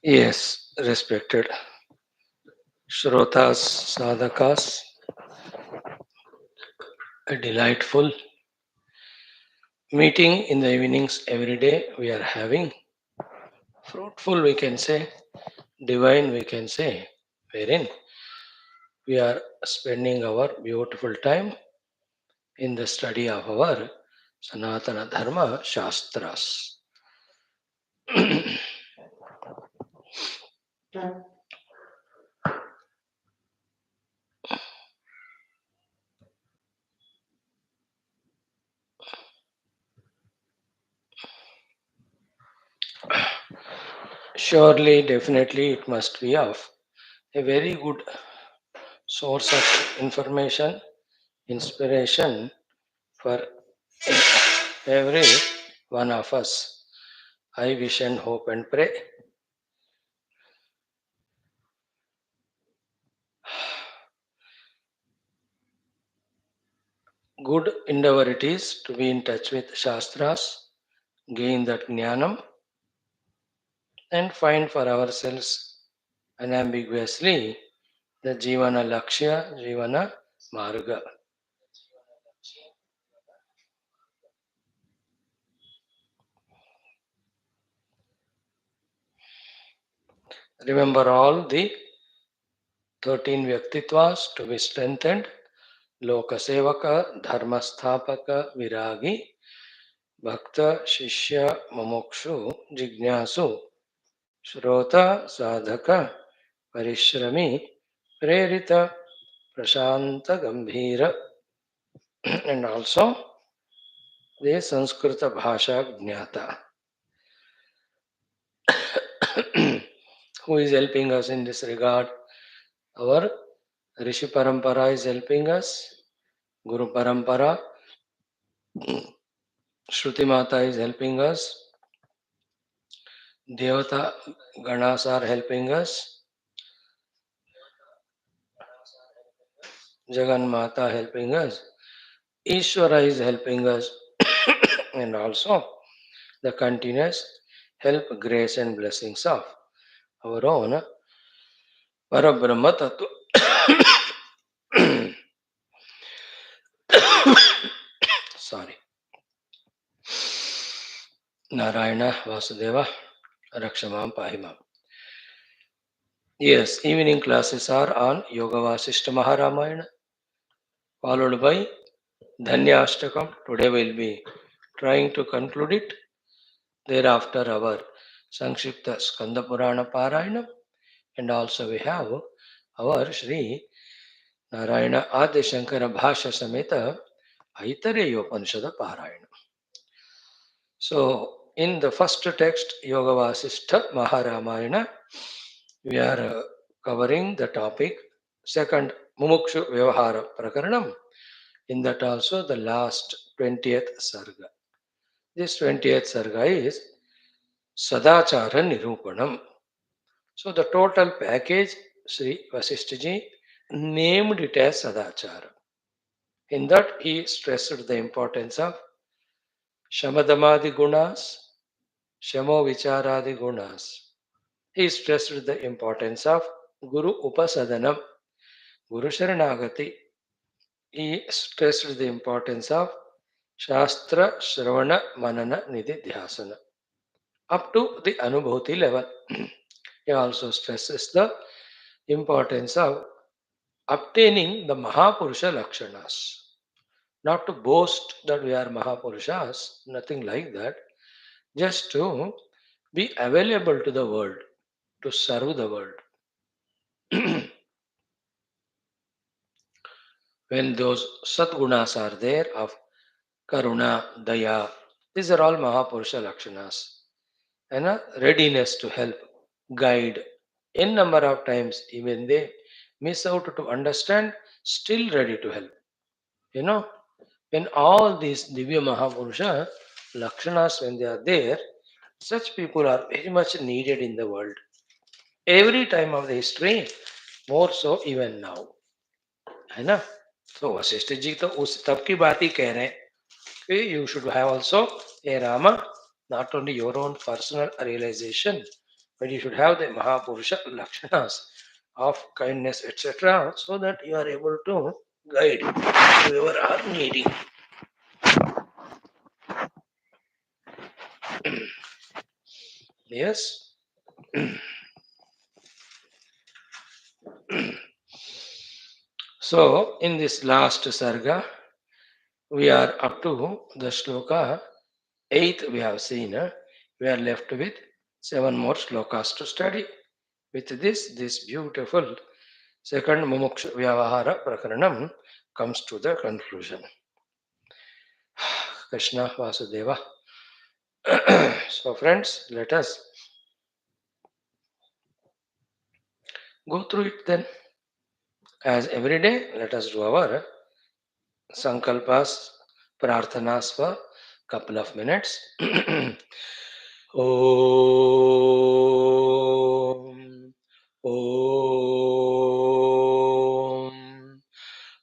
Yes, respected Shrotas, Sadhakas, a delightful meeting in the evenings every day we are having. Fruitful, we can say, divine, we can say, wherein we are spending our beautiful time in the study of our Sanatana Dharma Shastras. Surely, definitely, it must be of a very good source of information, inspiration for every one of us. I wish and hope and pray. Good endeavor it is to be in touch with Shastras, gain that jnanam, and find for ourselves unambiguously the Jivana Lakshya, Jivana Marga. Remember all the 13 Vyaktitvas to be strengthened: Lokasevaka, Dharmasthapaka, Viragi, Bhakta, Shishya, Mumukshu, Jignasu, Shrota, Sadhaka, Parishrami, Prerita, Prashanta, Gambhira, and also the Sanskrita Bhasha Jnata. Who is helping us in this regard? Our Rishi Parampara is helping us, Guru Parampara, Shruti Mata is helping us, Devata Ganas are helping us, Jagan Mata helping us, Ishvara is helping us, and also the continuous help, grace, and blessings of our own Parabrahma Tattva. Sorry. Narayana Vasudeva Rakshamam Pahimam. Yes, evening classes are on Yoga Vaashishtha Maharamayana, followed by Dhanyashtakam. Today we'll be trying to conclude it. Thereafter, our Sankshipta Skanda Purana Parayanam, and also we have our Shri Narayana Adi Shankara Bhasha Sameta Aitareya Upanishada Parayana. So, in the first text, Yoga Vaashishtha Maharamayana, we are covering the topic. Second, Mumukshu Vyavahara Prakaranam. In that also the last 20th Sarga. This 20th Sarga is SADACHARA NIRUPANAM. So the total package, Sri Vasishtha named it as SADACHARA. In that he stressed the importance of Shamadamadi Gunas, Shamo Vicharadi Gunas. He stressed the importance of Guru Upasadanam, Guru Sharanagati. He stressed the importance of Shastra Shravana Manana Nidhi Dhyasana up to the Anubhuti level. He also stresses the importance of obtaining the Mahapurusha Lakshanas. Not to boast that we are Mahapurushas, nothing like that. Just to be available to the world, to serve the world. When those Satgunas are there of Karuna, Daya, these are all Mahapurusha Lakshanas. And a readiness to help, guide. N number of times, even they miss out to understand, still ready to help. You know, when all these Divya Mahapurusha Lakshanas, when they are there, such people are very much needed in the world. Every time of the history, more so even now. है ना? तो वशिष्ठ जी तो उस तब की बात ही कह रहे हैं कि you should have also a Rama, not only your own personal realization, but you should have the Mahapurusha Lakshanas of kindness, etc., so that you are able to guide whoever are needing. Yes. So, in this last sarga, we are up to the shloka 8th we have seen. We are left with 7 more shlokas to study. With this beautiful second Mumukshu Vyavahara Prakaranam comes to the conclusion. Krishna Vasudeva. So, friends, let us go through it then. As every day, let us do our Sankalpas, Prarthanas for couple of minutes. Om, Om,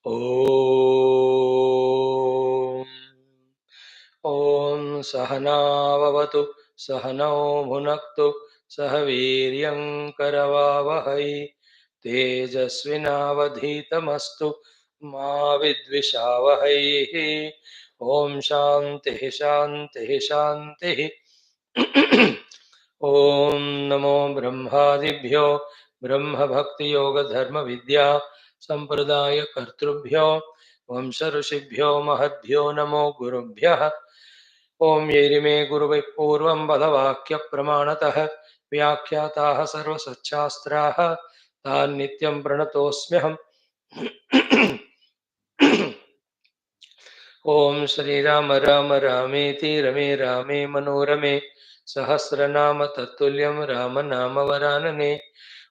Om. Om Sahanavavatu Sahanau Bhunaktu Sahaviryam Karavavahai Tejasvinavadhitamastu Ma Vidvishavahai. Om Shanti Shanti Shanti. Om Namo Brahmadibhyo Brahma Bhakti Yoga Dharma Vidya Sampradaya Kartrubhyo Vamsharishibhyo Mahadbhyo Namo Gurubhyah. Om Yerime Guruvai Purvam Badavakya Pramanatah Vyakyataha Sarva Satchastraha Tan Nityam Pranatosmyaham. Om Shri Rama Rama Rameti Rame Rame Manorame Sahasranama Tatulyam Rama Nama Varanane.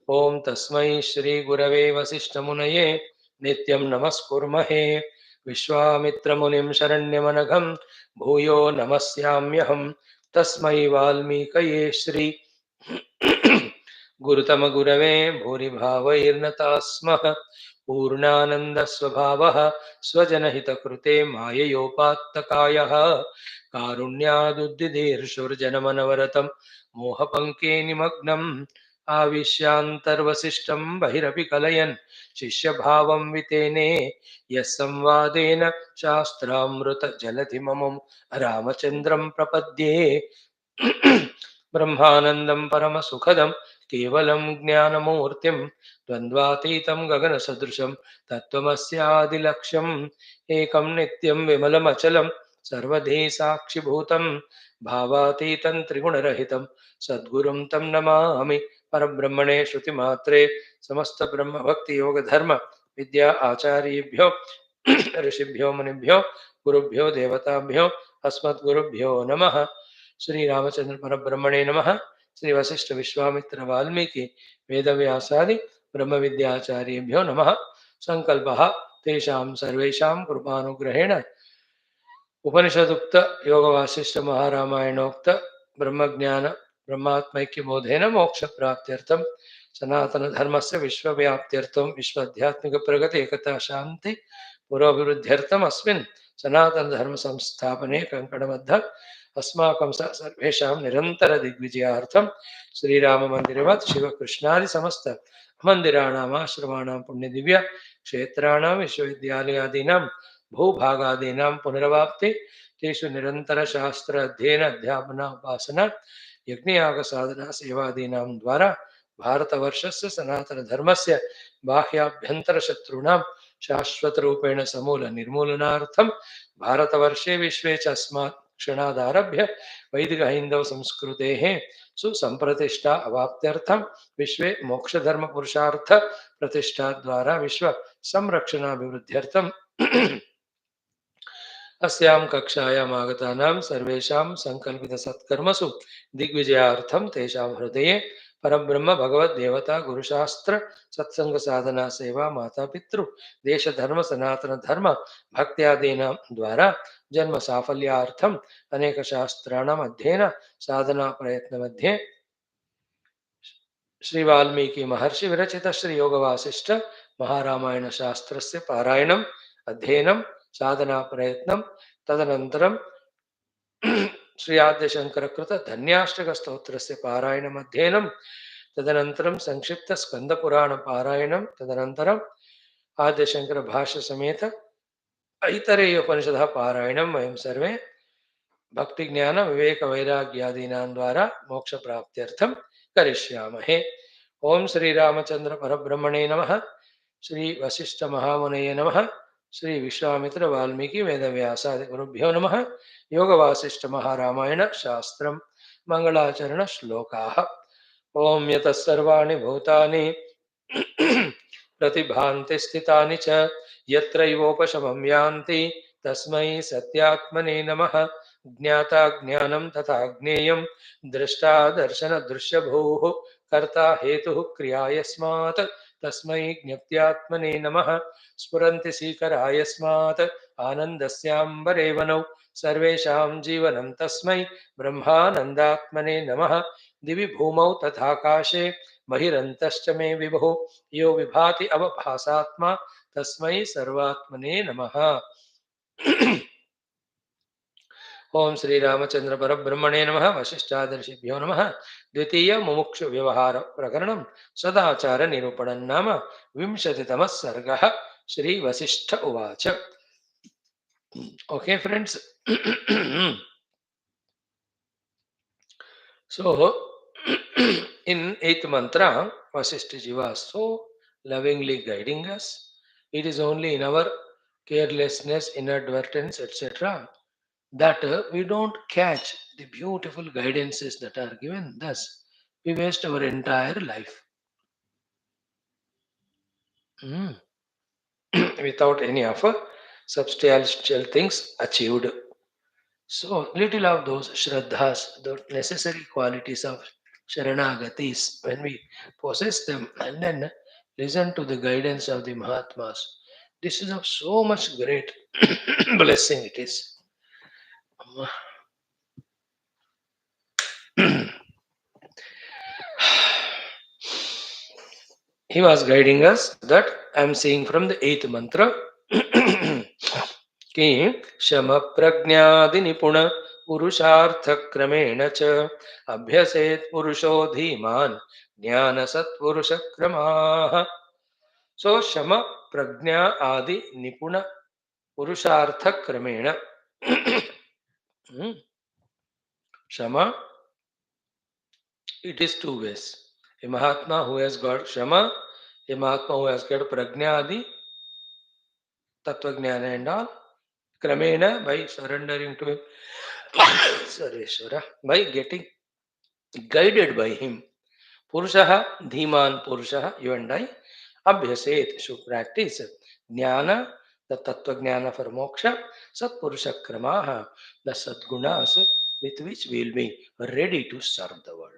Om Tasmai Shri Gurave Vasishtamunaye Nityam Namaskurmahe Vishwamitra Munim Sharanyamanagham Bhuyo Namasyamyaham Tasmai Valmikaye Shri Gurutama Gurave Bhuri Bhavairnatasmah Purnananda Swabhavah Swajanahita Krute Mayayopattakayaha Karunyaduddidir Shurjanamanavaratam Mohapanke Nimagnam Avishyantarvasishtam Bahirapi Kalayan Shishya Vitene Yasamvadena Shastramruta Jalatimamam Ramachandram Prapadye. ब्रह्मानन्दं परमसुखदं केवलं ज्ञानमूर्तिं द्वन्द्वातीतं गगनसदृशं तत्त्वमस्यादिलक्ष्यम् एकं नित्यं विमलमचलं सर्वधी साक्षिभूतं भावातीतं त्रिगुणरहितं सद्गुरुं तं नमामि परब्रह्मणे श्रुतिमात्रे समस्तब्रह्मभक्तियोगधर्म विद्या आचार्येभ्यो ऋषिभ्यो मुनिभ्यो गुरुभ्यो देवताभ्यो अस्मद्गुरुभ्यो नमः। श्री रामचंद्र परब्रह्मणे नमः। श्री वशिष्ठ विश्वामित्र वाल्मीकि वेदव्यासादि ब्रह्म विद्याचार्येभ्यो नमः। संकल्पः तेषां सर्वेषां कृपानुग्रहेण उपनिषदुक्त योग वासिष्ठ महारामायणोक्त ब्रह्मज्ञान ब्रह्मात्मैक्य बोधेन मोक्ष प्राप्त्यर्थम सनातन धर्मस्य विश्वव्याप्त्यर्थम विश्वाध्यात्मिक प्रगति एकता शांति पुरोभिवृद्ध्यर्थम अस्मिन् सनातन धर्म संस्थापने कंकणबद्ध अस्माकं सर्वेषां निरंतर दिग्विजयार्थम श्रीराम मंदिरवत् शिवकृष्णादि समस्त मंदिराणाम् आश्रमाणां पुण्यदिव्य क्षेत्राणां विश्वविद्यालयादीनां भूभागादीनां पुनरवाप्ति तेषु निरंतर शास्त्र अध्ययन अध्यापना उपासना यज्ञयाग साधना सेवादीनां द्वारा भारतवर्षस्य सनातन धर्मस्य बाह्याभ्यंतर शत्रूणां शाश्वत रूपेण समूल निर्मूलनार्थं भारतवर्षे विश्वे च अस्मात् क्षणादारभ्य वैदिक हैन्दव संस्कृतेः सुसंप्रतिष्ठा अवाप्त्यर्थं विश्वे मोक्षधर्म पुरुषार्थ प्रतिष्ठा द्वारा विश्व संरक्षणाभिवृद्ध्यर्थं अस्यां कक्षायाम् आगतानां सर्वेषां सङ्कल्पितसत्कर्मसु दिग्विजयार्थं तेषां हृदये परब्रह्म भगवद्देवता गुरुशास्त्र सत्संग साधना सेवा मातापितृ देश धर्म सनातन धर्म भक्त्यादीनां द्वारा जन्म साफल्यार्थम् अनेक शास्त्राणाम् अध्ययन साधना प्रयत्न मध्ये श्री वाल्मीकि महर्षि विरचित श्री योग वासिष्ठ महारामायण शास्त्रस्य पारायणम् अध्ययनं साधना प्रयत्नं तदनन्तरं श्री आद्यशंकर कृत धन्याष्टक स्तोत्रस्य पारायणम् अध्ययनं तदनन्तरं संक्षिप्त स्कंद पुराण पारायणं तदनन्तरं आद्यशंकर भाष्य समेत इतरेय उपनिषदः पारायणं वयं सर्वे भक्ति ज्ञान विवेक वैराग्यादीनां द्वारा मोक्ष प्राप्त्यर्थं करिष्यामहे। ओम श्री रामचंद्र परब्रह्मणे नमः। श्री वशिष्ठ महामुनये नमः। श्री विश्वामित्र वाल्मीकि वेदव्यासादि गुरुभ्यो नमः। योग वासिष्ठ महारामायण शास्त्रम मंगलाचरण श्लोकाः। ओम यतः सर्वाणि भूतानि प्रतिभान्ति स्थितानि च यत्रैवोपशमं यान्ति तस्मै सत्यात्मने नमः। ज्ञाता ज्ञानं तथा ज्ञेयं दृष्टा दर्शन दृश्यभूः कर्ता हेतुः क्रिया यस्मात् तस्मै ज्ञप्त्यात्मने नमः। स्फुरन्ति सीकरा यस्मात् आनन्दस्याम्बरे वनौ सर्वेषां जीवनं तस्मै ब्रह्मानन्दात्मने नमः। दिवि भूमौ तथाकाशे बहिरन्तश्च मे विभुः यो विभाति अवभासात्मा तस्मै सर्वात्मने नमः। ओम श्री रामचंद्र परब्रह्मणे नमः। वशिष्ठादर्शिभ्यो नमः। द्वितीय मुमुक्षु व्यवहार प्रकरणं सदाचार निरूपणं नाम विंशतितमः सर्गः। श्री वशिष्ठ उवाच। Okay, friends. So, in eighth mantra, Vasishtha was so lovingly guiding us. It is only in our carelessness, inadvertence, etc., that we don't catch the beautiful guidances that are given. Thus, we waste our entire life without any of substantial things achieved. So, little of those shraddhas, the necessary qualities of sharanagatis, when we possess them and then listen to the guidance of the Mahatmas, this is of so much great blessing it is. He was guiding us that I am seeing from the eighth mantra. कि शम प्रज्ञादि निपुण पुरुषार्थ क्रमेण च अभ्यसेत पुरुषो धीमान ज्ञान सत्पुरुष क्रमाः. सो शम प्रज्ञा आदि निपुण पुरुषार्थ क्रमेण शम It is two ways. A Mahatma who has got Shama, a Mahatma who has got Prajna Adi, Tattvajnana and all, Kramena by surrendering to him, Sareshwara, by getting guided by him. Purushaha, Dhiman Purushaha, you and I, Abhyaset should practice Jnana, the Tattva Jnana for Moksha, Sat Purusha Kramaha, the Sadgunas with which we will be ready to serve the world.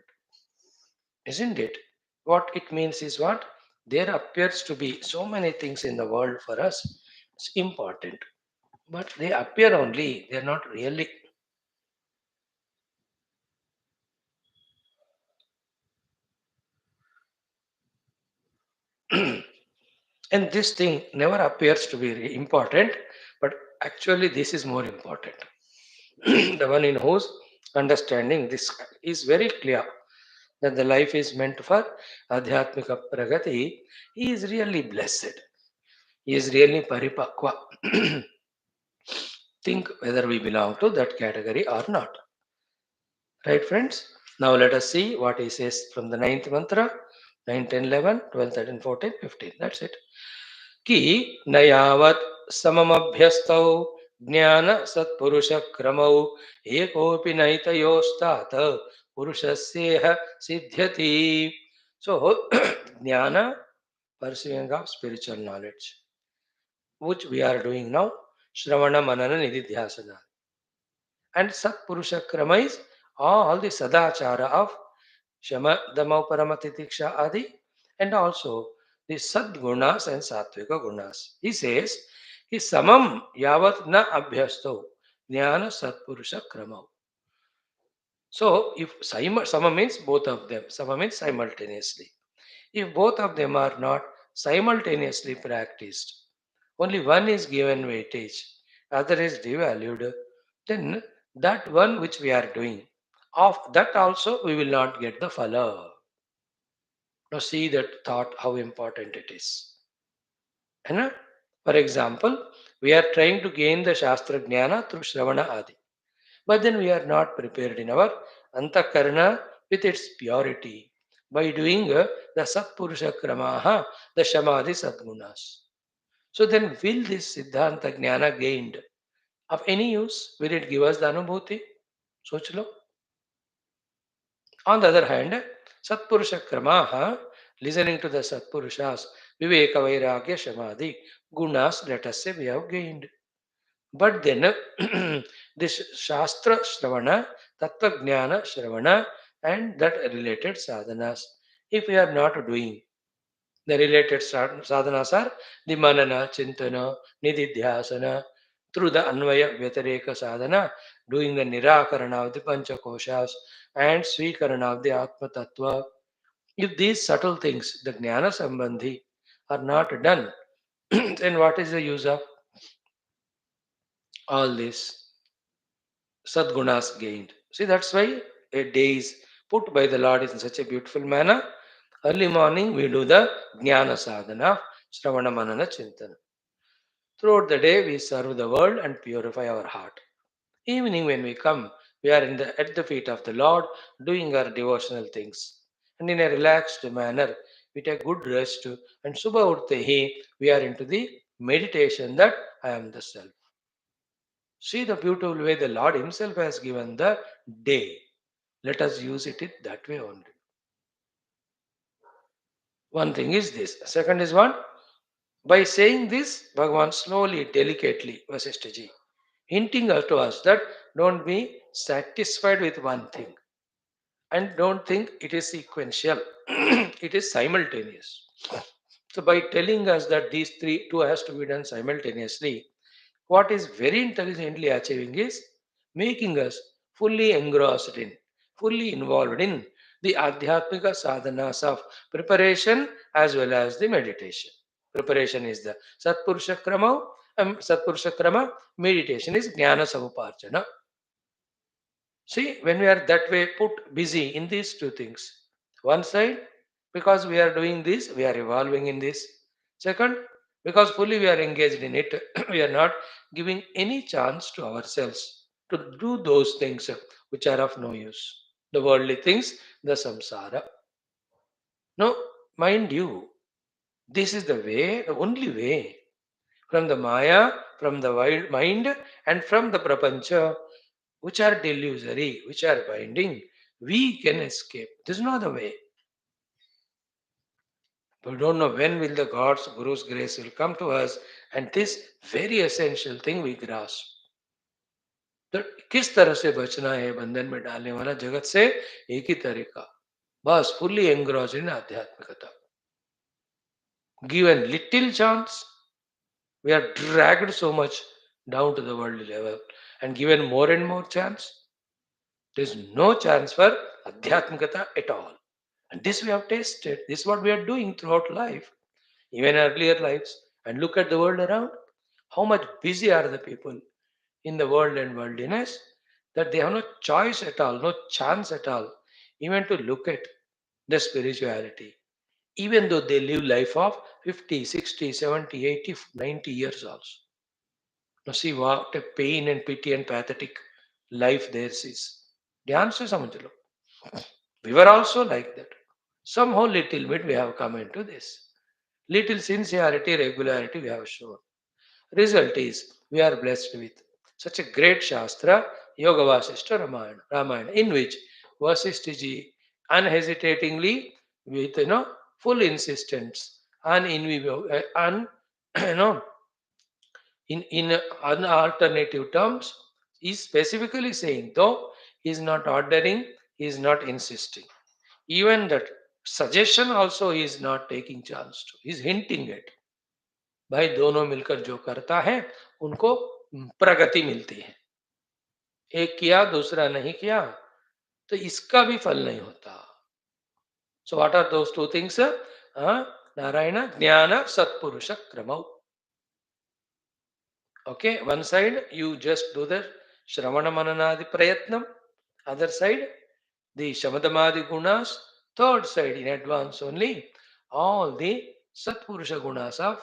Isn't it? What it means is what? There appears to be so many things in the world for us. It's important. But they appear only, they're not really. And this thing never appears to be important, but actually, this is more important. The one in whose understanding this is very clear that the life is meant for Adhyatmika Pragati, he is really blessed. He is really Paripakwa. Think whether we belong to that category or not. Right, friends? Now let us see what he says from the ninth mantra 9, 10, 11, 12, 13, 14, 15. That's it. कि न यावत् सममभ्यस्तौ ज्ञान सत्पुरुष क्रमौ एकोऽपि नैतयोस्तात् पुरुषस्येह सिद्ध्यति. So, jnana, pursuing of spiritual knowledge, which we are doing now, Shravana Manana Nididhyasana. And Satpurusha Krama is all the Sadachara of Shama, Dama, Paramatidiksha Adi, and also the Sadgunas and Satvika Gunas. He says, Ki Samam Yavat Na Abhyasto Jnana Satpurusha Krama. So, if Sama means both of them, Sama means simultaneously. If both of them are not simultaneously practiced, only one is given weightage, other is devalued, then that one which we are doing, of that also we will not get the phala. Now see that thought how important it is. And for example, we are trying to gain the Shastra Jnana through Shravana Adi. But then we are not prepared in our Antakarana with its purity by doing the Satpurusha Kramaha, the Shamadhi Sadgunas. So then will this Siddhanta Jnana gained of any use? Will it give us the Anubhuti? Soch lo. On the other hand, Satpurusha Kramaha, listening to the Satpurushas, Viveka Vairagya Shamadhi, Gunas, let us say we have gained. But then this Shastra Shravana, Tattva Jnana Shravana, and that related sadhanas, if we are not doing the related sadhanas are the Manana, Chintana, Nididhyasana, through the Anvaya Vyatareka sadhana, doing the Nirakarana of the Panchakoshas and Swikarana of the Atma Tattva. If these subtle things, the Jnana Sambandhi, are not done, then what is the use of all this? Sadgunas gained. See, that's why a day is put by the Lord in such a beautiful manner. Early morning, we do the Jnana sadhana, Shravana Manana Chintana. Throughout the day, we serve the world and purify our heart. Evening, when we come, we are at the feet of the Lord doing our devotional things. And in a relaxed manner, we take good rest. And Subha Urtehi, we are into the meditation that I am the self. See the beautiful way the Lord Himself has given the day. Let us use it that way only. One thing is this. Second is what? By saying this, Bhagavan slowly, delicately, Vasishthaji, hinting to us that don't be satisfied with one thing and don't think it is sequential. It is simultaneous. So by telling us that these two has to be done simultaneously, what is very intelligently achieving is making us fully engrossed in, fully involved in the Adhyatmika sadhanas of preparation as well as the meditation. Preparation is the Satpurusha Krama, Satpurusha Krama, meditation is Jnana Samuparchana. See, when we are that way put busy in these two things, one side, because we are doing this, we are evolving in this. Second, because fully we are engaged in it, we are not giving any chance to ourselves to do those things which are of no use. the worldly things, the samsara. Now, mind you, this is the way, the only way. From the Maya, from the wild mind, and from the Prapancha, which are delusory, which are binding, we can escape. This is not the way. We don't know when will the God's Guru's grace will come to us, and this very essential thing we grasp. तो किस तरह से बचना है बंधन में डालने वाला जगत से एक ही तरीका बस फुल्ली एंग्रॉस्ड इन आध्यात्मिकता given little chance we are dragged so much down to the worldly level and given more and more chance there is no chance for adhyatmikata at all and this we have tasted this is what we are doing throughout life even earlier lives and look at the world around how much busy are the people in the world and worldliness that they have no choice at all, no chance at all, even to look at the spirituality, even though they live life of 50, 60, 70, 80, 90 years also. Now see what a pain and pity and pathetic life theirs is. ध्यान से समझ लो. We were also like that. Somehow little bit we have come into this. Little sincerity, regularity we have shown. Result is we are blessed with such a great Shastra, Yoga Vaashishtha Ramayana, in which Vasishtha ji unhesitatingly, with full insistence, you know, in unalternative terms, is specifically saying, though he is not ordering, he is not insisting. Even that suggestion also he is not taking chance to. He is hinting at. भाई दोनों मिलकर जो करता है उनको प्रगति मिलती है एक किया दूसरा नहीं किया तो इसका भी फल नहीं होता so what are those two things Narayana ज्ञान सत्पुरुष क्रमौ okay one side you just do the श्रवण मननादि प्रयत्नम other side the shamadamadi gunas third side in advance only all the satpurusha gunas of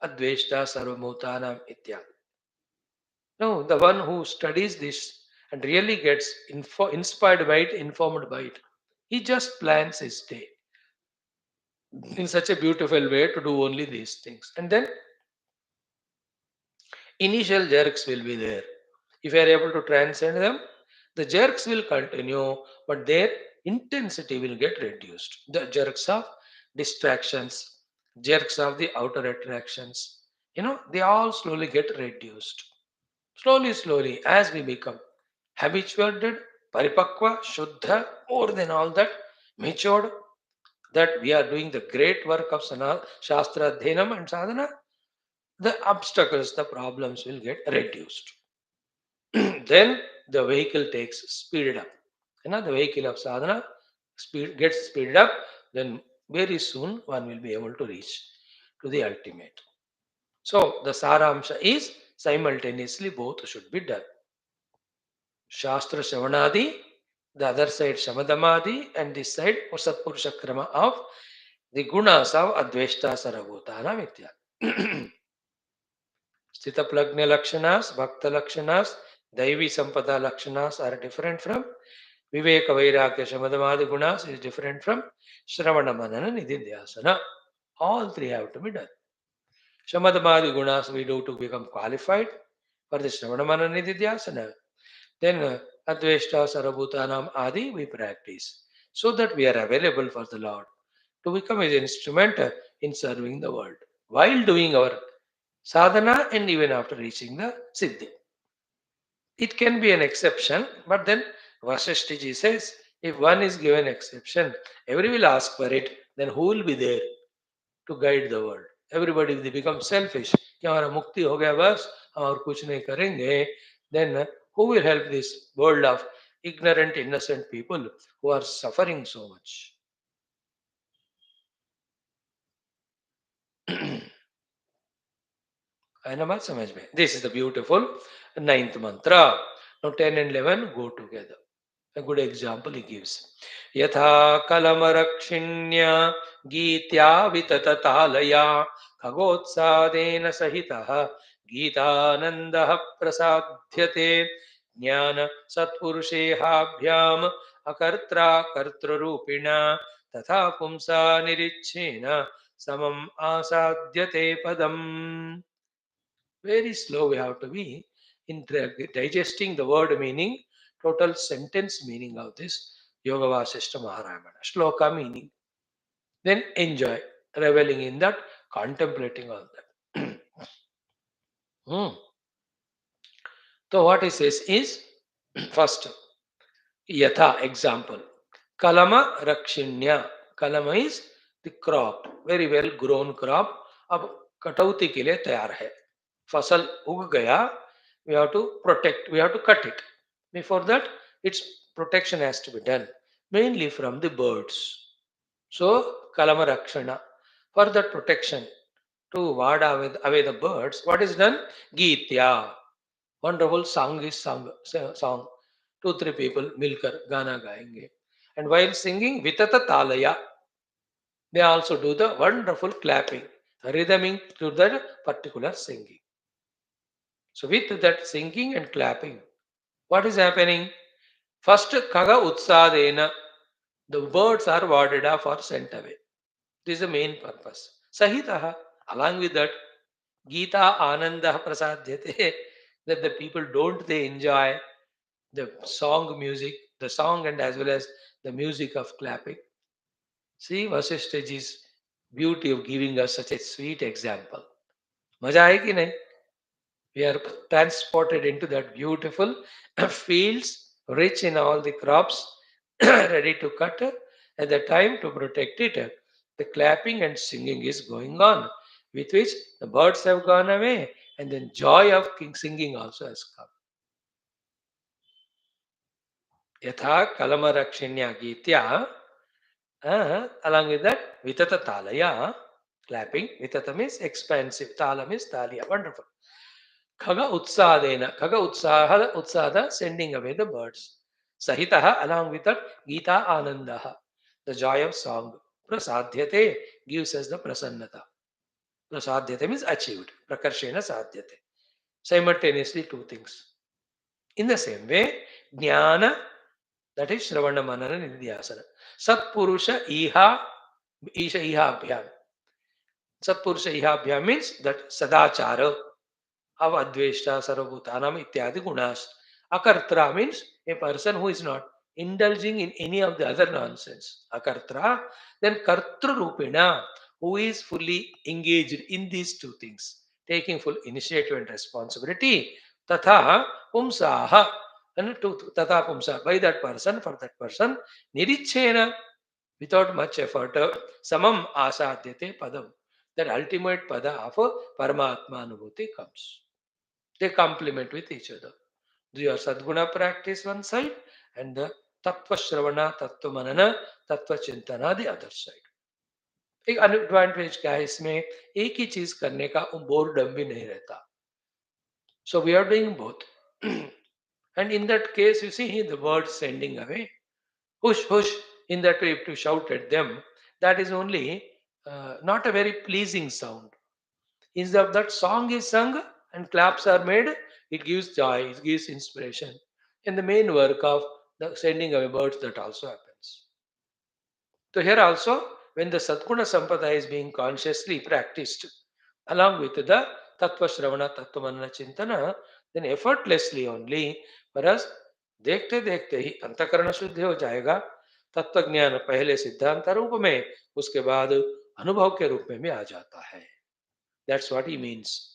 adveshta sarvabhutanam ityadi. No, the one who studies this and really gets inspired by it, informed by it, he just plans his day in such a beautiful way to do only these things. And then initial jerks will be there. If you are able to transcend them, the jerks will continue, but their intensity will get reduced. The jerks of distractions, jerks of the outer attractions, they all slowly get reduced. Slowly, slowly, as we become habituated, paripakva, shuddha, more than all that, matured, that we are doing the great work of Shastra, Dhenam and Sadhana, the obstacles, the problems will get reduced. Then the vehicle takes speed up. The vehicle of sadhana gets speeded up, then very soon one will be able to reach to the ultimate. So the saramsha is simultaneously both should be done. Shastra Shavanadi, the other side Shamadamadi, and this side Satpurusha Krama of the gunas of Adveshta Sarabhutana Mitya. Sthita Plagna Lakshanas, Bhakta Lakshanas, Daivi Sampada Lakshanas are different from Viveka Vairagya Shamadamadi Gunas is different from Shravana Manana Nididhyasana. All three have to be done. Shamadamadi Gunas we do to become qualified for the Shravana Manana Nididhyasana. Then Adveshta Sarabhutanam Adi we practice so that we are available for the Lord to become His instrument in serving the world while doing our sadhana and even after reaching the Siddhi. It can be an exception, but then Vaashishtha ji says, if one is given exception, every will ask for it, then who will be there to guide the world? Everybody they become selfish. कि हमारा मुक्ति हो गया बस हम और कुछ नहीं करेंगे. Then who will help this world of ignorant, innocent people who are suffering so much? आया बात समझ में? This is the beautiful ninth mantra. Now 10 and 11 go together. A good example he gives. Yatha kalamarkshinya gitya vitatatalaya khagotsadena sahitah गीतानन्दः प्रसाद्यते ज्ञान सत्पुरुषेहाभ्याम akartra kartrarupina tatha pumsa nirichena samam asadhyate padam. Very slow we have to be in digesting the word meaning, total sentence meaning of this Yoga Vasishta Maharamana. Shloka meaning. Then enjoy, reveling in that, contemplating all that. Hmm. So what he says is first, yatha example. Kalama rakshinya. Kalama is the crop, very well grown crop. अब कटौती के लिए तैयार है. फसल उग गया, we have to protect, we have to cut it. Before that, its protection has to be done, mainly from the birds. So, kalama rakshana. For that protection, to ward away the birds, what is done? Geetya. Wonderful song is song. Two, three people milkar gana gaenge. And while singing, vitata talaya, they also do the wonderful clapping, rhythming to that particular singing. So with that singing and clapping, what is happening? First, kaga utsadena, the birds are warded off or sent away. This is the main purpose. Sahitaha, along with that, Gita Ananda Prasadhyate, that the people don't they enjoy the song music, the song and as well as the music of clapping. See Vasishtaji's beauty of giving us such a sweet example. मजा है कि नहीं? We are transported into that beautiful fields, rich in all the crops, ready to cut. At the time to protect it, the clapping and singing is going on, with which the birds have gone away, and then joy of singing also has come. Yatha kalama rakshinya gitya, along with that, vitata talaya, clapping. Vitata means expansive, tala means talia, wonderful. Khaga utsadena. Khaga utsaha, utsada, sending away the birds. Sahitaha, along with that, Gita Anandaha, the joy of song. Prasadhyate gives us the prasannata. Prasadhyate means achieved. Prakarshena sadhyate. Simultaneously, two things. In the same way, Jnana, that is Shravana Manana Nidhyasana. Satpurusha Isha Iha Abhyam. Satpurusha Iha Abhyam means that Sadachara. Avadveshta, Sarvabhutanam, Ityadi Gunas. Akartra means a person who is not indulging in any of the other nonsense. Akartra, then Kartra Rupina, who is fully engaged in these two things, taking full initiative and responsibility. Tatha Pumsaha, and to Tatha Pumsa, by that person, for that person, Nirichena, without much effort, Samam Asadhyate Padam. That ultimate pada of Paramatma Anubhuti comes. They complement with each other. Do your Sadguna practice one side and the Tattva Shravana, Tattva Manana, Tattva Chintana the other side. एक advantage क्या है इसमें एक ही चीज करने का boredom भी नहीं रहता. So we are doing both. And in that case, you see the birds sending away. Hush, hush, in that way to shout at them. That is only not a very pleasing sound. Instead of that song is sung and claps are made, it gives joy, it gives inspiration. And the main work of the sending away birds, that also happens. So here also, when the Satguna Sampada is being consciously practiced, along with the Tattva Shravana, Tattva Manana Chintana, then effortlessly only for us, देखते देखते ही अंतकरण शुद्ध हो जाएगा. तत्व ज्ञान पहले सिद्धांत रूप में, उसके बाद अनुभव के रूप में भी आ जाता है. That's what he means.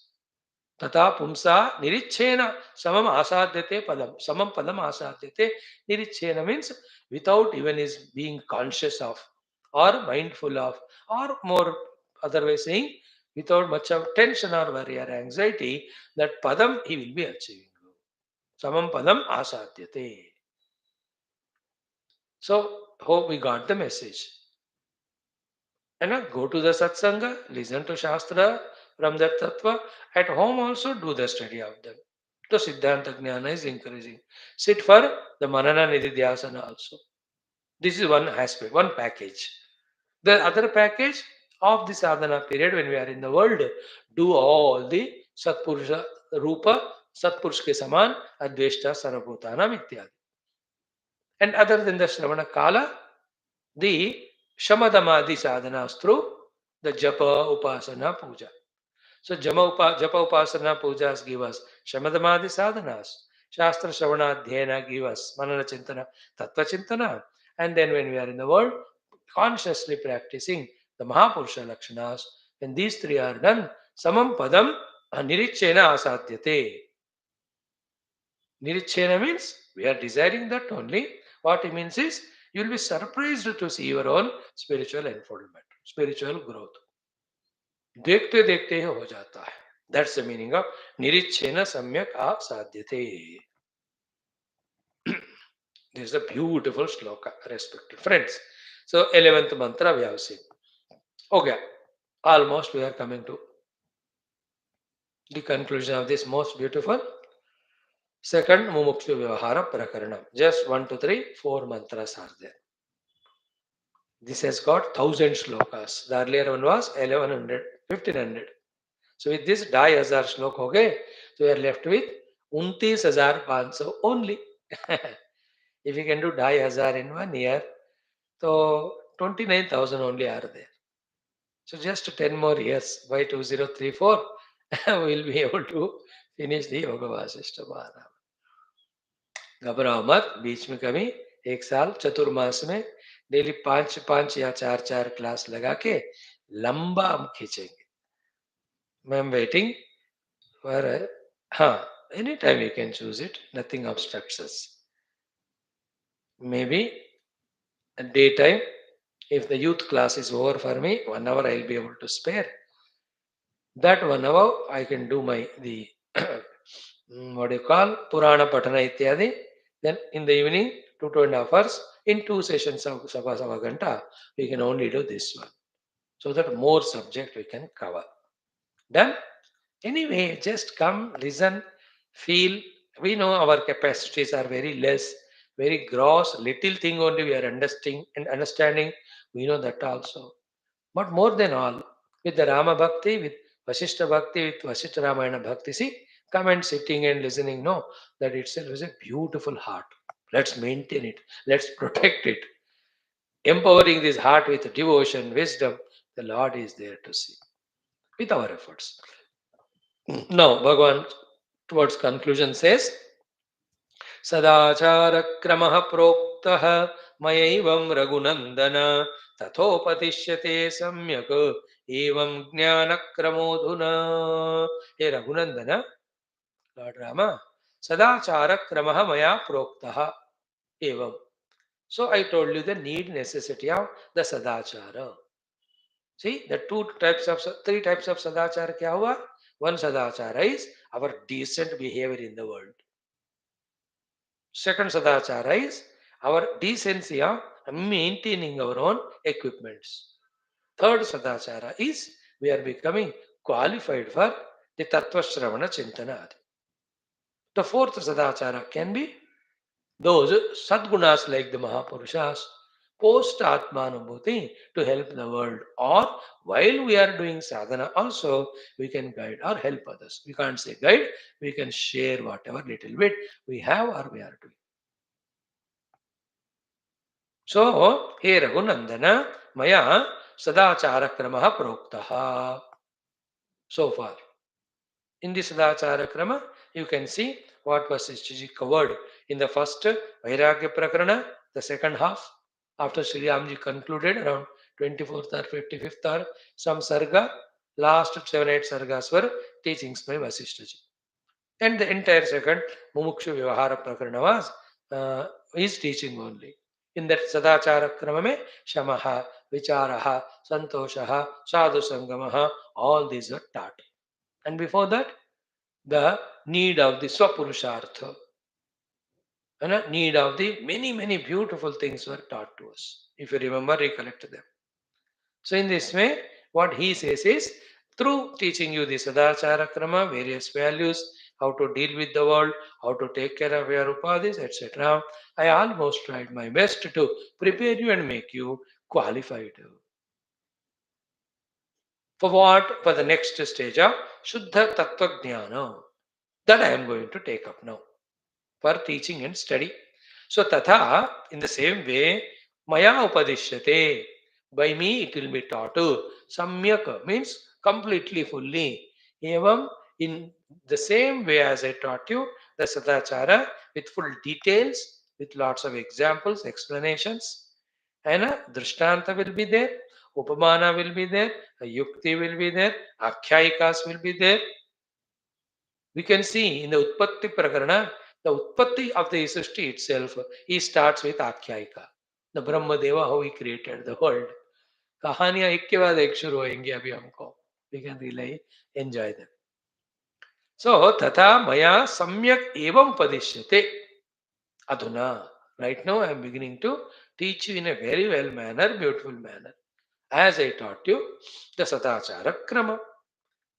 तथा पुंसा निरिच्छेन समम आसाद्यते पदम. Samam padam asadyate. Nirichena means without even is being conscious of or mindful of, or more otherwise saying without much of tension or worry or anxiety, that padam he will be achieving. Samam padam asadyate. So hope we got the message. And go to the satsanga, listen to Shastra from that tattva. At home also do the study of them. The Siddhanta Jnana is encouraging. Sit for the Manana Nididhyasana also. This is one aspect, one package. The other package of the sadhana period when we are in the world, do all the Satpurusha Rupa, Satpurush ke Saman, Adveshta Sarvabhutanam Ityadi. And other than the Shravana Kala, the Shamadamadi sadhanas through the Japa, Upasana, Puja. So Japa Upasana Pujas give us Shamadamadi sadhanas. Shastra Shravana Dhyana give us Manana Chintana, Tattva Chintana. And then when we are in the world, consciously practicing the Mahapurusha Lakshanas, when these three are done, Samam Padam Nirichena Asadhyate. Nirichena means we are desiring that only. What it means is you will be surprised to see your own spiritual unfoldment, spiritual growth. देखते देखते ही हो जाता है. That's the meaning of निरीक्षेन सम्यक आसाध्यते. This is a beautiful shloka, respected friends. So 11th mantra we have seen. Okay, almost we are coming to the conclusion of this most beautiful second Mumukshu Vyavahara Prakaranam. Just 1 to 3, 4 mantras are there. This has got 1000 shlokas. The earlier one was 1100, 1500. So with this 2500 श्लोक हो गए, so we are left with 29,500 only. If you can do 2500 in 1 year, so 29,000 only are there. So just 10 more years, by 2034, we will be able to finish the Yoga Vaashishtha Maha. घबराओ मत, बीच में कभी एक साल चतुर्मास में daily 5 या 4 class लगा के लंबा हम खींचेंगे. मैं waiting for anytime you can choose it, nothing obstructs us. Maybe at daytime, if the youth class is over for me, 1 hour I'll be able to spare. That 1 hour I can do the what do you call Purana Patana Ityadi. Then in the evening, 2.5 hours, in 2 sessions of Sava Ganta, we can only do this one. So that more subject we can cover. Done? Anyway, just come, listen, feel. We know our capacities are very less, very gross, little thing only we are understanding. We know that also. But more than all, with the Rama Bhakti, with Vashishtha Bhakti, with Vashishtha Ramayana Bhakti, see, come and sitting and listening, no, that itself is a beautiful heart. Let's maintain it. Let's protect it. Empowering this heart with devotion, wisdom, the Lord is there to see with our efforts. Now, Bhagavan towards conclusion says, सदाचारक्रमः प्रोक्तः मयैवं रघुनन्दन तथोपतिष्यते सम्यक् एवं ज्ञानक्रमोऽधुना. हे Raghunandan, Lord Rama, सदाचारक्रमः मया प्रोक्तः एवं. So I told you the need, necessity of the sadachara. See, the three types of sadachara kya hua? One sadachara is our decent behavior in the world. Second sadachara is our decency of maintaining our own equipments. Third sadachara is we are becoming qualified for the tattva shravana chintana adi. The fourth sadachara can be those sadgunas like the Mahapurushas post Atmanubhuti to help the world, or while we are doing sadhana also we can guide or help others. We can't say guide, we can share whatever little bit we have or we are doing. So, hey Raghunandana, Maya Sadachara Kramaha Proktaha. So far, in this Sadachara Krama, you can see what Vasishtha covered in the first Vairagya Prakarana, the second half, after Sri Ramji concluded around 24th or 55th or some Sarga, last 7-8 Sargas were teachings by Vasishtha. And the entire second Mumukshu Vyavahara Prakarana was his teaching only. In that Sadachara Kramame, Shamaha, Vicharaha, Santoshaha, Sadhu Sangamaha, all these were taught. And before that, the need of the Swapurushartha, and need of the many beautiful things were taught to us. If you remember, recollect them. So in this way, what he says is, through teaching you the Sadachara Krama, various values, how to deal with the world, how to take care of your upadhis, etc., I almost tried my best to prepare you and make you qualified. For what? For the next stage of Shuddha Tattva Jnana. That I am going to take up now for teaching and study. So tatha, in the same way, maya upadishyate. By me it will be taught. Samyak means completely, fully. Evam, in the same way as I taught you, the Sadachara with full details, with lots of examples, explanations. And a Drishtanta will be there, Upamana will be there, a Yukti will be there, Akhyaikas will be there. We can see in the Utpatti Prakarana, the Utpatti of the Srishti itself, he starts with Akhyayika. The Brahma Deva, how he created the world. कहानियां एक के बाद एक शुरू होंगी अभी हमको. We can really enjoy them. So तथा मया सम्यक एवं पदिश्यते. Adhuna. Right now I am beginning to teach you in a very well manner, beautiful manner. As I taught you, the Sadachara Krama.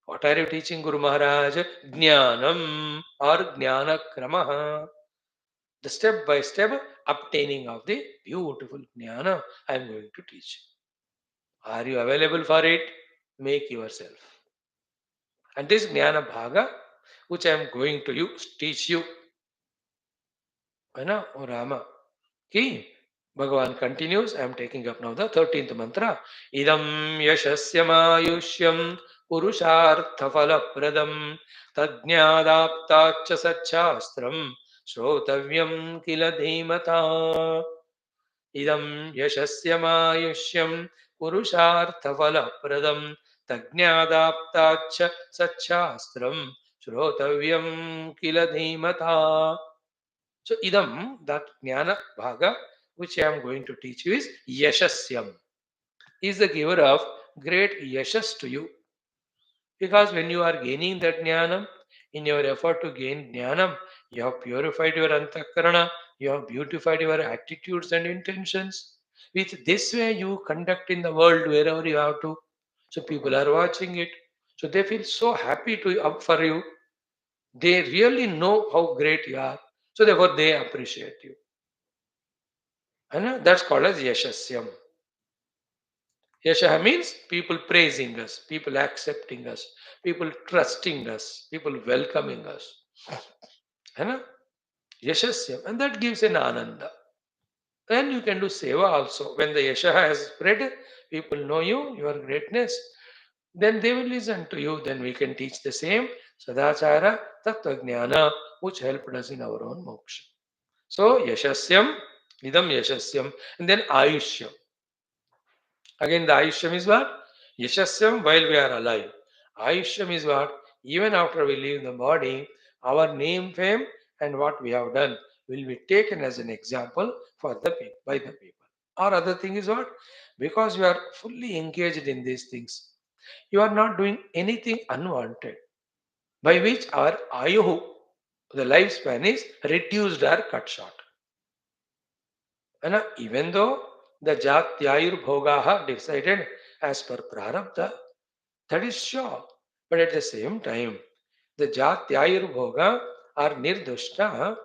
What are you teaching, Guru Maharaj? Jnanam or Jnana Kramaha. The step by step obtaining of the beautiful Jnana I am going to teach you. Are you available for it? Make yourself. And this Jnana Bhaga, which I am going to teach you, O Rama, ki Bhagavan continues, I am taking up now the 13th mantra. Idam yashasyam purushartha pradam tadnyadaptacha satchastram shrotavyam kila dhimata. Idam yashasyam purushartha pradam tadnyadaptacha satchastram shrotavyam kila dhimata. So, idam, that jnana bhaga, which I am going to teach you, is yashasyam, is the giver of great yashas to you. Because when you are gaining that jnanam, in your effort to gain jnanam, you have purified your antakarana, you have beautified your attitudes and intentions. With this way, you conduct in the world wherever you have to. So, people are watching it. So, they feel so happy to up for you. They really know how great you are. So, therefore, they appreciate you. And that's called as yashasyam. Yasha means people praising us, people accepting us, people trusting us, people welcoming us. And yashasyam, and that gives an ananda. Then you can do seva also. When the yasha has spread, people know you, your greatness, then they will listen to you. Then we can teach the same sadachara, tattva jnana, which helped us in our own moksha. So yashasyam, idam yashasyam, and then ayushyam. Again, the Ayushyam is what? Yashasyam while we are alive. Ayushyam is what? Even after we leave the body, our name, fame, and what we have done will be taken as an example for the by the people. Or other thing is what? Because you are fully engaged in these things, you are not doing anything unwanted, by which our ayuhu, the lifespan, is reduced or cut short. And even though the Jatyayur Bhogaha decided as per Prarabdha, that is sure. But at the same time, the Jatyayur Bhoga are Nirdushta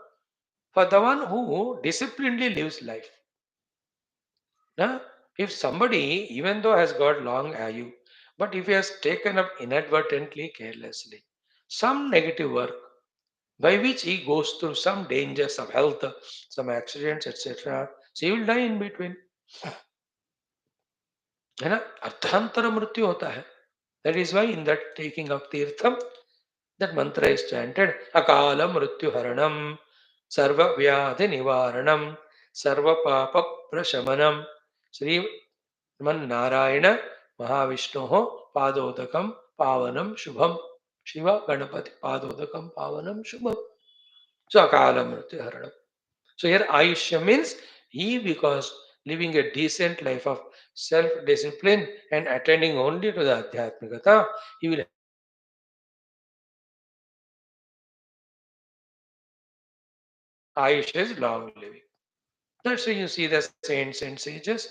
for the one who disciplinedly lives life. Now, if somebody, even though has got long ayu, but if he has taken up inadvertently, carelessly, some negative work by which he goes through some dangers of health, some accidents, etc., so he will die in between. है ना अर्थांतर मृत्यु होता है that is why in that taking of theertham that mantra is chanted akal mrityu हरणम सर्व व्याधि निवारणम सर्व पाप प्रशमनम श्रीमन्नारायण महाविष्णु पादोदकम पावनम शुभम शिव गणपति पादोदकम पावनम शुभम सो अकाल mrityu हरणम. So here Ayushya means he, because living a decent life of self-discipline and attending only to the Adhyatmikata, he will have a Ayushya is long living. That's why you see the saints and sages,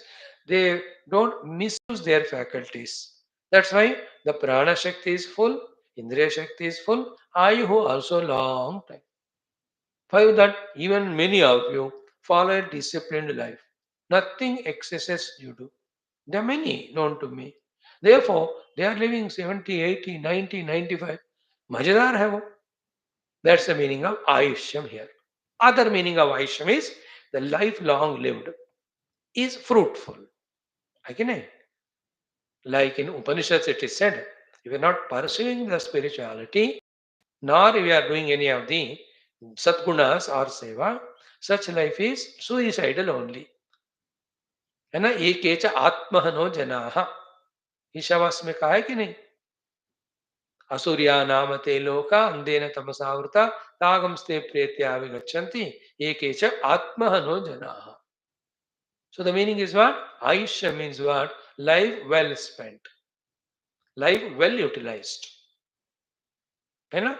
they don't misuse their faculties. That's why the Prana Shakti is full, Indriya Shakti is full, Ayuhu also long time. For that, even many of you follow a disciplined life. Nothing excesses you do. There are many known to me. Therefore, they are living 70, 80, 90, 95. Majedar hai wo. That's the meaning of Ayushyam here. Other meaning of Ayushyam is the life long lived is fruitful. Again, like in Upanishads it is said, if you are not pursuing the spirituality, nor we are doing any of the satgunas or seva, such life is suicidal only. है ना, एकेच आत्महनो जनाः, ईशावास में कहा है कि नहीं, असुर्या नाम ते लोका अंधेन तमसावृता तागंस्ते प्रेत्या विगच्छन्ति एकेच आत्महनो जनाः. So the meaning is what? Aisha means what? Life well spent, life well utilized. है ना?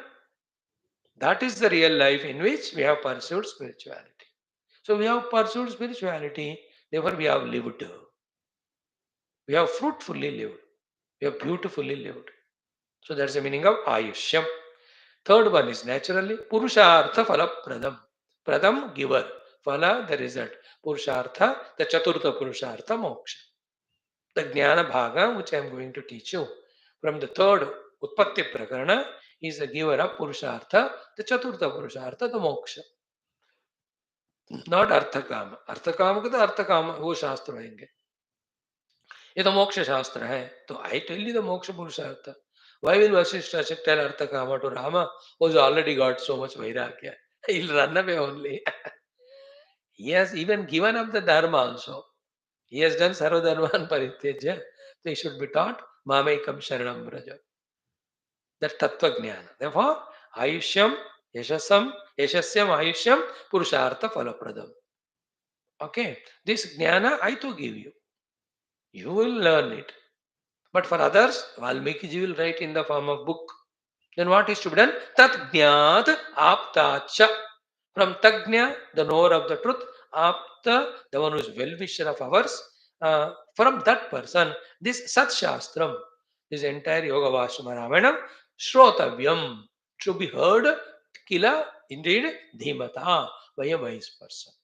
That is the real life in which we have pursued spirituality. So we have pursued spirituality, therefore we have lived. We have fruitfully lived. We have beautifully lived. So that's the meaning of Ayushyam. Third one is naturally Purushartha Phala Pradam. Pradam, giver. Phala, the result. Purushartha, the Chaturtha Purushartha Moksha. The Jnana Bhaga, which I am going to teach you from the third Utpatti Prakarana, is the giver of Purushartha, the Chaturtha Purushartha, the Moksha. Not Arthakama. Arthakama का तो Arthakama वो शास्त्र रहेंगे. ये तो मोक्ष शास्त्र है. तो I tell you the moksha purushartha. Why will Vaashishtha tell Arthakama to Rama, who's already got so much vairagya? He'll run away only. He has even given up the dharma also. He has done sarvadharman parityajya. So he should be taught Mamaikam Sharanam Braja. That tattva jnana. Therefore, Ayushyam, Yashasyam Ayushyam, Purushartha Phalapradam. Okay, this jnana I to give you. You will learn it. But for others, Valmiki ji will write in the form of book. Then what is to be done? Tat jnat aptacha. From Tagnya, the knower of the truth, Apta, the one who is well-wisher of ours, from that person, this Sat Shastram, this entire Yoga Vashtha Ramayanam, Shrotavyam, to be heard, Kila, indeed, Dhimata, by a wise person.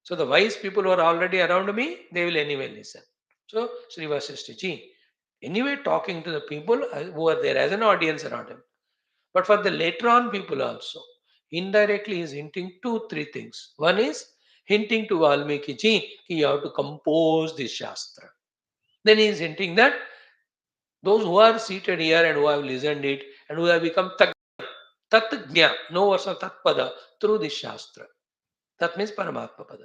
So the wise people who are already around me, they will anyway listen. So Sri Vaashishtha ji, anyway talking to the people who are there as an audience around him. But for the later on people also, indirectly he is hinting 2-3 things. One is hinting to Valmiki ji, you have to compose this Shastra. Then he is hinting that those who are seated here and who have listened it and who have become Tatgnya, knowers of Tatpada, through this Shastra. That means Paramatma Pada.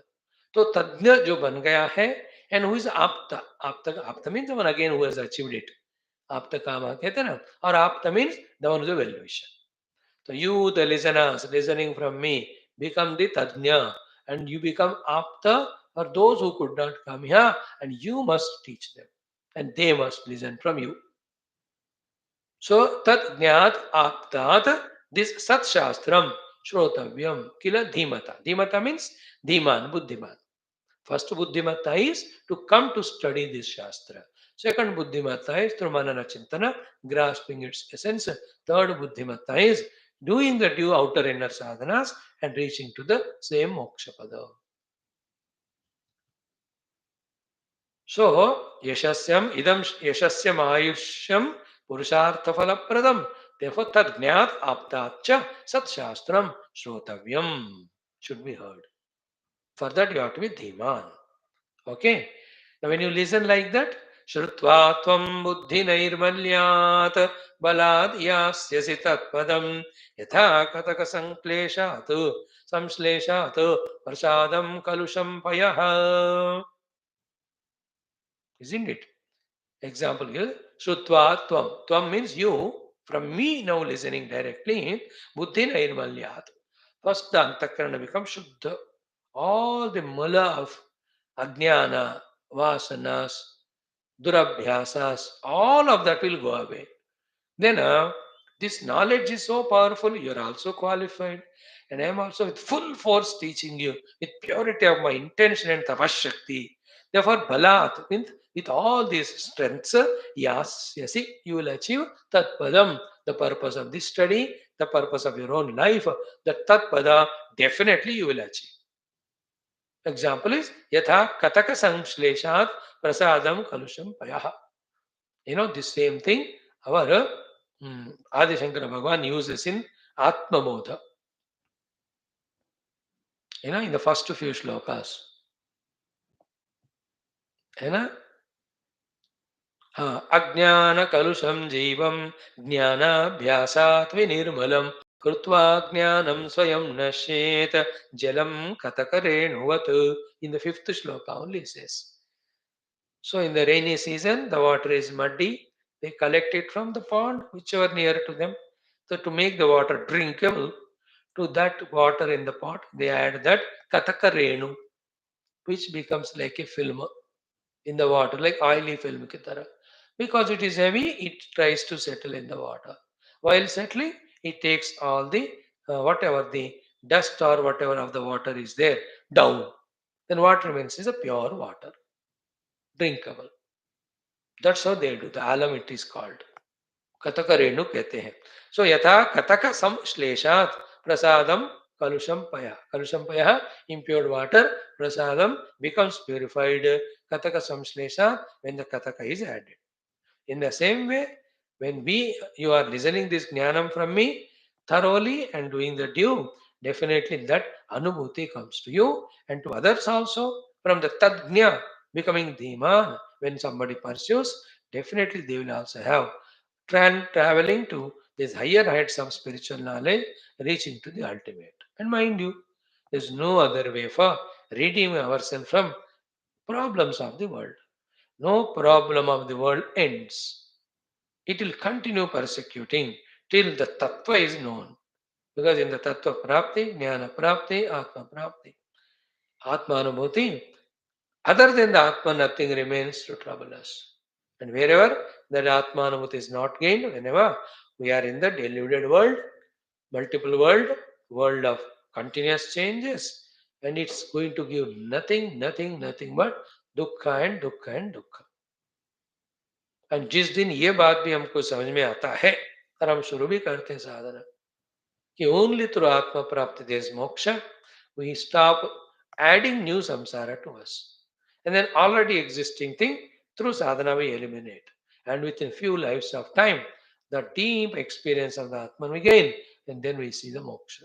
So Tadnya jo ban gaya hai, and who is Apta. Apta means the one again who has achieved it. Apta Kama kehte na. Or Apta means the one who is a well-wisher. So you, the listeners, listening from me, become the Tadnya, and you become Apta for those who could not come here, and you must teach them, and they must listen from you. So Tat Jnat Aptat, this Sat Shastram, Shrotavyam, Kila Dhimata. Dhimata means Dhiman, Buddhiman. First Buddhimatta is to come to study this Shastra. Second Buddhimatta is through Manana Chintana, grasping its essence. Third Buddhimatta is doing the due outer inner sadhanas and reaching to the same moksha pada. So, Yashasyam idam Yashasyam Ayushyam Purushartha Phalapradam. Therefore, Tad Jnat Aptacha Sat Shastram Shrotavyam should be heard. For that, you have to be Dhiman. Okay? Now, when you listen like that, Shrutva Tvam Buddhi Nairmalyat Balad Yasyasi Tatpadam Yatha Kataka Sankleshat Samsleshat Prasadam Kalusham Payaha. Isn't it? Example here, Shrutva Tvam. Tvam means you, from me now listening directly, Buddhi Nairmalyat. First, the Antakarana becomes Shuddha. All the mala of Ajnana, Vasanas, Durabhyasas, all of that will go away. Then this knowledge is so powerful, you are also qualified. And I am also with full force teaching you, with purity of my intention and tapashakti. Therefore, Balat, means with all these strengths, yasyasi, you will achieve Tatpadam, the purpose of this study, the purpose of your own life, the Tatpada, definitely you will achieve. Example is Yatha Kataka Samshleshat Prasadam Kalusham Payaha. You know, this same thing our Adi Shankara Bhagavan uses in Atma Modha. In the first few shlokas, you know, अज्ञान कलुषम जीवम ज्ञानाभ्यासात् विनिर्मलम कृत्वा ज्ञानम स्वयं नश्येत जलम कतकरेणुवत्. In the fifth shloka only says. So in the rainy season, the water is muddy. They collect it from the pond, whichever near to them. So to make the water drinkable, to that water in the pot, they add that katakarenu, which becomes like a film in the water, like oily film ki tarah. Because it is heavy, it tries to settle in the water. While settling, it takes all the whatever the dust or whatever of the water is there down. Then what remains is a pure water, drinkable. That's how they do. The alam it is called. Kataka renu कहते हैं. So यथा kataka samश्लेषात् prasadam kalusham paya. Kalusham paya, impure water. Prasadam becomes purified. Kataka samश्लेषात्, when the kataka is added. In the same way, when you are listening this jnanam from me thoroughly and doing the due, definitely that anubhuti comes to you and to others also. From the tadgnya becoming dhiman, when somebody pursues, definitely they will also have traveling to these higher heights of spiritual knowledge, reaching to the ultimate. And mind you, there's no other way for redeeming ourselves from problems of the world. No problem of the world ends. It will continue persecuting till the tattva is known. Because in the tattva prapti, jnana prapti, atma prapti, atma anubhuti, other than the atma, nothing remains to trouble us. And wherever that atma anubhuti is not gained, whenever we are in the deluded world, multiple world of continuous changes, and it's going to give nothing but dukkha and dukkha and dukkha. And जिस दिन ये बात भी हमको समझ में आता है और हम शुरू भी करते हैं साधना कि only through atma prapti there is moksha, we stop adding new samsara to us, and then already existing thing through sadhana we eliminate, and within few lives of time the deep experience of the atman we gain, and then we see the moksha.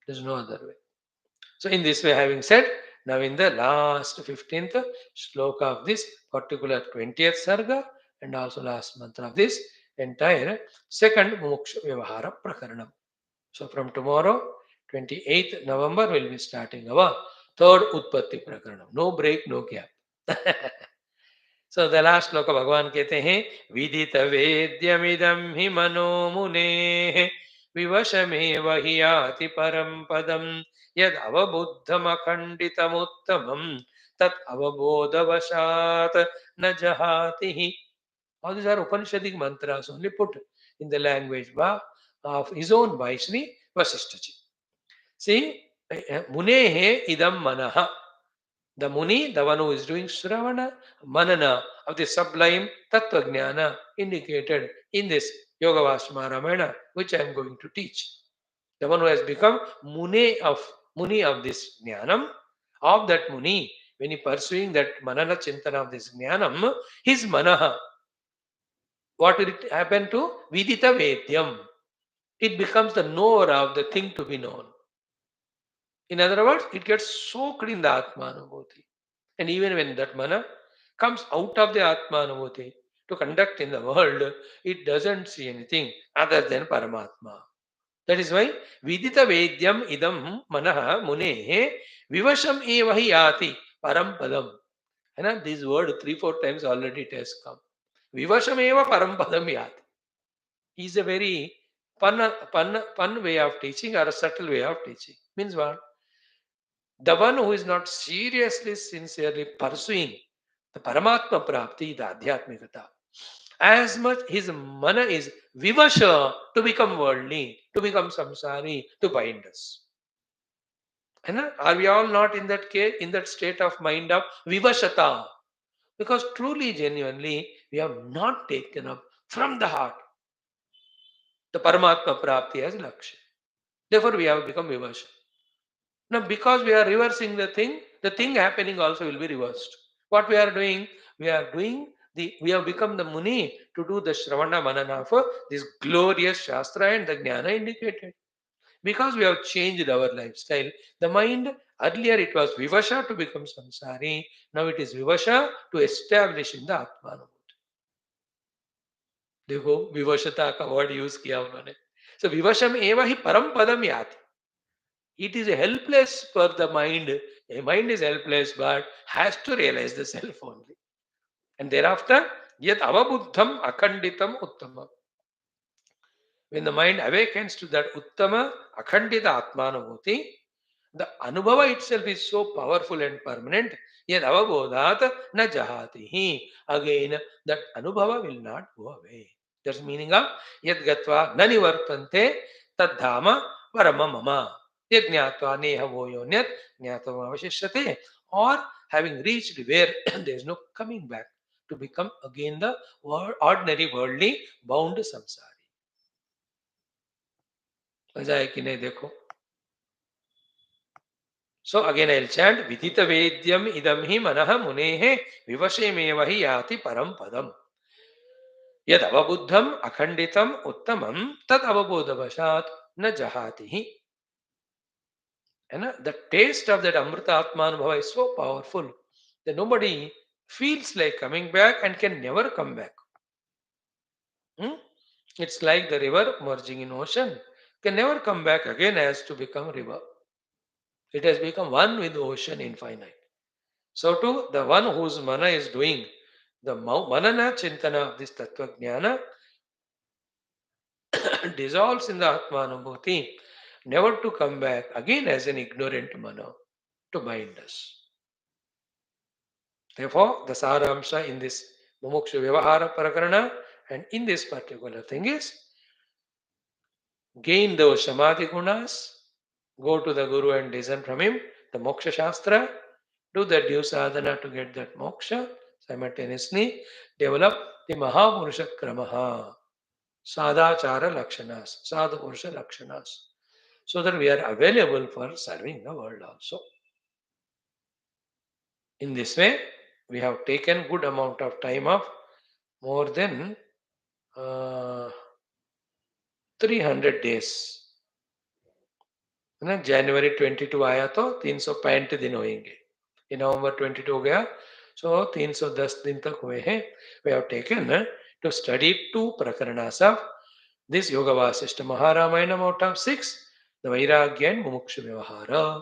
There's no other way. So, in this way, having said, now in the last 15th shloka of this particular 20th sarga and also last mantra of this entire second Mumukshu Vyavahara Prakaranam. So, from tomorrow, 28th November, we'll be starting our third Utpatti Prakaranam. No break, no gap. So the last श्लोक भगवान कहते हैं विदित वेद्यमिदं हि मनो मुने विवशमेव हि याति परम पदम यद अवबुद्धमखंडितमुत्तमं तत् अवबोधवशात् न जहाति हि. All these are Upanishadic mantras only put in the language of his own by Shri Vaashishtha ji. See, Munehe idam manaha. The Muni, the one who is doing Shravana, Manana of the sublime Tattva Jnana indicated in this Yoga Vashma Ramayana, which I am going to teach. The one who has become Muni of this Jnanam, of that Muni, when he pursuing that Manana Chintana of this Jnanam, his Manaha, what will it happen to? Vidita Vedyam. It becomes the knower of the thing to be known. In other words, it gets soaked in the Atmanubhuti. And even when that mana comes out of the Atmanubhuti to conduct in the world, it doesn't see anything other than Paramatma. That is why Vidita Vedyam idam manaha mune vivasham evahi yati parampadam. And this word 3-4 times already it has come. Vivasham eva parampadam yati is a very fun way of teaching or a subtle way of teaching. Means what? The one who is not seriously, sincerely pursuing the Paramatma Prapti, the Adhyatmikata, as much his mana is vivasha to become worldly, to become samsari, to bind us. And are we all not in that case, in that state of mind of vivashata? Because truly, genuinely, we have not taken up from the heart the Paramatma Prapti as Lakshya. Therefore, we have become vivasha. Now, because we are reversing the thing happening also will be reversed. What we are doing? We have become the Muni to do the Shravana Manana for this glorious Shastra and the Jnana indicated. because we have changed our lifestyle. The mind, earlier it was vivasha to become samsari, now it is vivasha to establish in the Atmanam. देखो विवशता का word use किया उन्होंने. So vivasham eva hi param padam yati. It is helpless for the mind. A mind is helpless but has to realize the self only. And thereafter, yat avabuddham akhanditam uttama. When the mind awakens to that uttama akhandita atmanubhuti, the anubhava itself is so powerful and permanent. Yad avabodhat na jahati. Again, that anubhava will not go away. That's the meaning of yad gatva na nivartante tad dhama parama mama. Yad jnatva neha voyonyat jnatva avashishyate. Or having reached where there is no coming back to become again the ordinary worldly bound samsari. मजा है कि नहीं देखो. So again I'll chant vidita vedyam idam hi manah munehe vivashemewa hi yati param padam. Yad avabuddham akhanditam uttamam tad avabodhavashat na jahati hi. And the taste of that Amrita Atmanubhava is so powerful that nobody feels like coming back and can never come back. It's like the river merging in ocean. Can never come back again as to become river. It has become one with the ocean infinite. So too, the one whose mana is doing the manana chintana of this tattva jnana dissolves in the Atmanubhuti, never to come back again as an ignorant mana to bind us. Therefore, the Saramsha in this Mumukshu Vyavahara Prakaranam and in this particular thing is gain those Samadhi gunas, go to the Guru and listen from him, the Moksha Shastra, do the due sadhana to get that moksha, simultaneously develop the Maha Purusha Kramaha, SADACHARA Lakshanas, Sadhu Purusha Lakshanas, so that we are available for serving the world also. In this way, we have taken good amount of time of more than 300 days. जनवरी 22 आया तो 365 दिन होंगे. ये नवंबर 22 हो गया, so 310 दिन तक हुए हैं. We have taken to study 2 prakaranams of this Yoga Vaashishtha Maharamayana out of 6, the Vairagya and Mumukshu Vyavahara.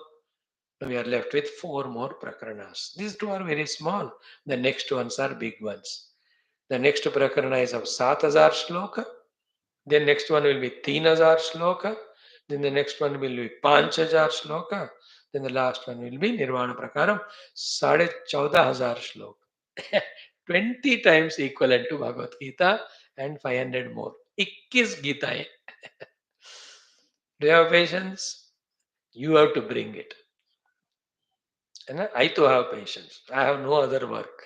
We are left with 4 more prakaranas. These 2 are very small. The next ones are big ones. The next prakarana is of 7000 shloka. Then next one will be 3000 shloka. Then the next one will be 5000 shloka. Then the last one will be Nirvana Prakaram, 14,500 shloka. 20 times equivalent to Bhagavad Gita and 500 more. 21 Gita hai. Do you have patience? You have to bring it. And I too have patience. I have no other work.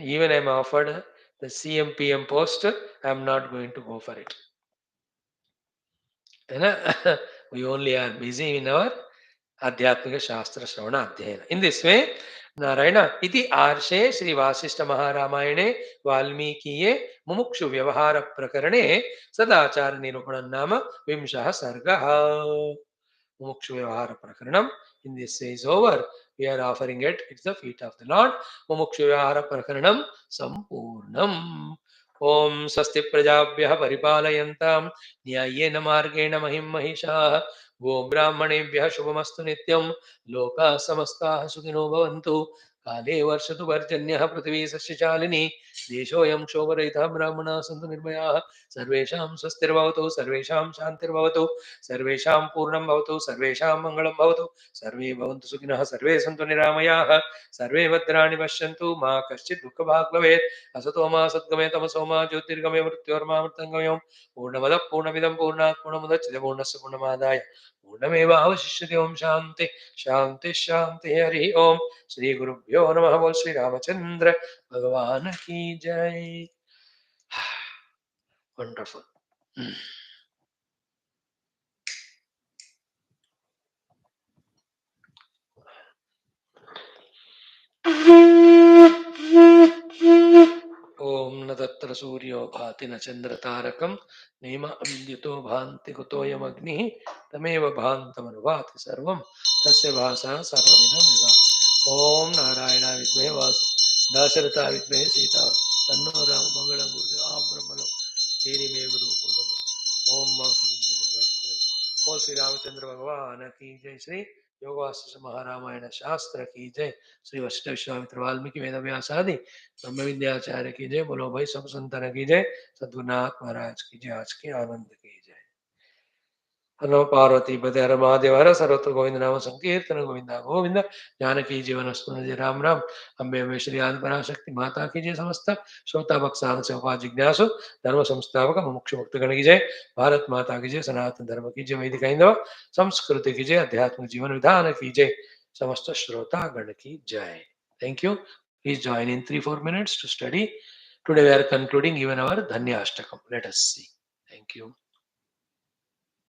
Even I am offered the CM/PM post, I am not going to go for it. We only are busy in our Adhyatmika Shastra Shravana Adhyayana. In this way, Narayana iti arshe Shri Vaashishtha Maharamayane Valmikiye Mumukshu Vyavahara Prakarane Sadachara Nirupanam Nama Vimshaha Sargaha. Mumukshu Vyavahara Prakaranam. In this way is over. We are offering it. It's the feet of the Lord. Mumukshu Vyavahara Prakaranam Sampurnam. Om Swasti Prajabhyah Paripalayantam Nyayena Margena Mahim Mahisha Go Brahmanebhyah Shubhamastu Nityam Loka Samasta Sukhino Bhavantu Kale Varshatu Varjanyah Prithvi Sasyachalini Deshoyam Shobharayitha Brahmana Santu Nirbhayah Sarvesham Swastirvavatu Sarvesham Shantirvavatu Sarvesham Purnam Bhavatu Sarvesham Mangalam Bhavatu Sarve Bhavantu Sukhinah Sarve Santu Niramayah Sarve Bhadrani Pashyantu Ma Kaschid Dukkha Bhag Bhavet Asatoma Satgame Tamasoma Jyotirgame Mrityorma Mritangamyam Purnamada Purnamidam Purnat Purnamudachyate Purnasya Purnamadaya Purnameva Avashishyate Om Shanti Shanti Shanti Hari Om Shri Gurubhyo Namaha Bol Shri Ramachandra Bhagavan Ki Jai. Wonderful. Om Nata तत्र सूर्यो भाति न चन्द्रतारकं name विद्युतो भान्ति कुतोऽयमग्निः तमेव भान्तमनुभाति सर्वं तस्य भासा सर्वमिदं विभाति। ॐ नारायणाय विद्महे दाशरथाय विद्महे सीता तन्नो राम मंगलं गुरुदेव ब्रह्मणो तेरी मे गुरु ओम बोल श्री रामचंद्र भगवान की जय। श्री योग वासिष्ठ महारामायण शास्त्र की जय। श्री वशिष्ठ विश्वामित्र वाल्मीकि वेद व्यास आदि ब्रह्म विद्याचार्य की जय। बोलो भाई सब संतान की जय। सद्गुरुनाथ महाराज की जय। आज के आनंद की जय। हनो पार्वती पते हर महादेव हर सर्वत्र गोविंद नाम संकीर्तन गोविंदा गोविंद। जानकी जीवन स्मरण जय राम राम। अम्बे अम्बे श्री आदि पराशक्ति माता की जय। समस्त श्रोता भक्तान से उपा जिज्ञासु धर्म संस्थापक मुमुक्षु भक्तगण की जय। भारत माता की जय। सनातन धर्म की जय। वैदिक हिंदव संस्कृति की जय। अध्यात्म जीवन विधान की जय। समस्त श्रोता गण की जय। Thank you. Please join in 3-4 minutes to study. Today we are concluding even our Dhanya Ashtakam. Let us see. Thank you.